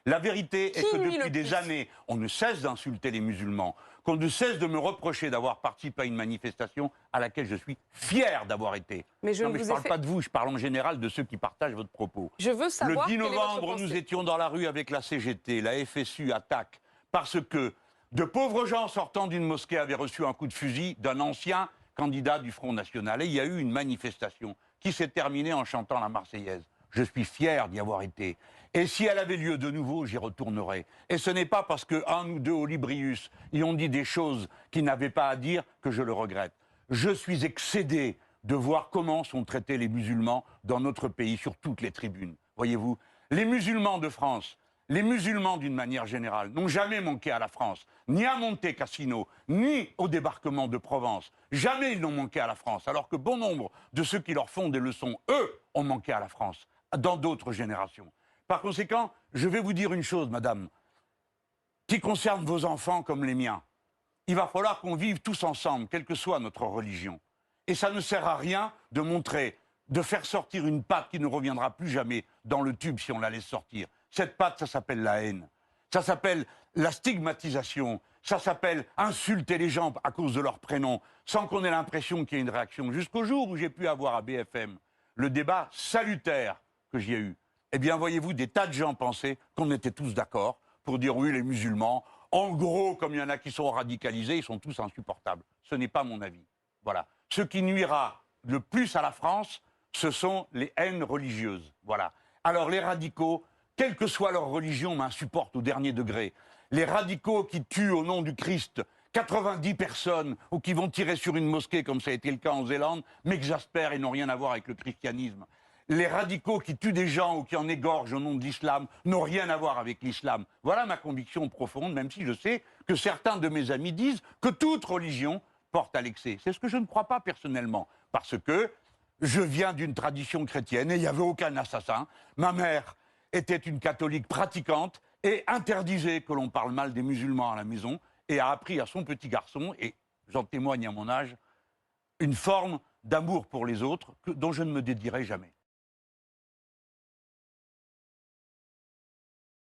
La vérité est que nuit depuis le des plus années, on ne cesse d'insulter les musulmans, qu'on ne cesse de me reprocher d'avoir participé à une manifestation à laquelle je suis fier d'avoir été. Mais je Non, ne mais je vous ne ai parle fait... pas de vous, je parle en général de ceux qui partagent votre propos. Je veux Le savoir 10 quelle est votre novembre, nous pensée. étions dans la rue avec la CGT, la FSU attaque, parce que de pauvres gens sortant d'une mosquée avaient reçu un coup de fusil d'un ancien candidat du Front National. Et il y a eu une manifestation qui s'est terminée en chantant la Marseillaise. Je suis fier d'y avoir été. Et si elle avait lieu de nouveau, j'y retournerai. Et ce n'est pas parce qu'un ou deux Olibrius y ont dit des choses qu'ils n'avaient pas à dire que je le regrette. Je suis excédé de voir comment sont traités les musulmans dans notre pays, sur toutes les tribunes. Voyez-vous, les musulmans de France, les musulmans d'une manière générale, n'ont jamais manqué à la France, ni à Monte Cassino, ni au débarquement de Provence. Jamais ils n'ont manqué à la France, alors que bon nombre de ceux qui leur font des leçons, eux, ont manqué à la France, dans d'autres générations. Par conséquent, je vais vous dire une chose, madame, qui concerne vos enfants comme les miens. Il va falloir qu'on vive tous ensemble, quelle que soit notre religion. Et ça ne sert à rien de montrer, de faire sortir une patte qui ne reviendra plus jamais dans le tube si on la laisse sortir. Cette patte, ça s'appelle la haine. Ça s'appelle la stigmatisation. Ça s'appelle insulter les gens à cause de leur prénom, sans qu'on ait l'impression qu'il y ait une réaction. Jusqu'au jour où j'ai pu avoir à BFM le débat salutaire que j'y ai eu. Eh bien, voyez-vous, des tas de gens pensaient qu'on était tous d'accord pour dire oui, les musulmans, en gros, comme il y en a qui sont radicalisés, ils sont tous insupportables. Ce n'est pas mon avis. Voilà. Ce qui nuira le plus à la France, ce sont les haines religieuses. Voilà. Alors, les radicaux, quelle que soit leur religion, m'insupportent au dernier degré. Les radicaux qui tuent au nom du Christ 90 personnes ou qui vont tirer sur une mosquée, comme ça a été le cas en Zélande, m'exaspèrent et n'ont rien à voir avec le christianisme. Les radicaux qui tuent des gens ou qui en égorgent au nom de l'islam n'ont rien à voir avec l'islam. Voilà ma conviction profonde, même si je sais que certains de mes amis disent que toute religion porte à l'excès. C'est ce que je ne crois pas personnellement, parce que je viens d'une tradition chrétienne et il n'y avait aucun assassin. Ma mère était une catholique pratiquante et interdisait que l'on parle mal des musulmans à la maison et a appris à son petit garçon, et j'en témoigne à mon âge, une forme d'amour pour les autres dont je ne me dédierai jamais.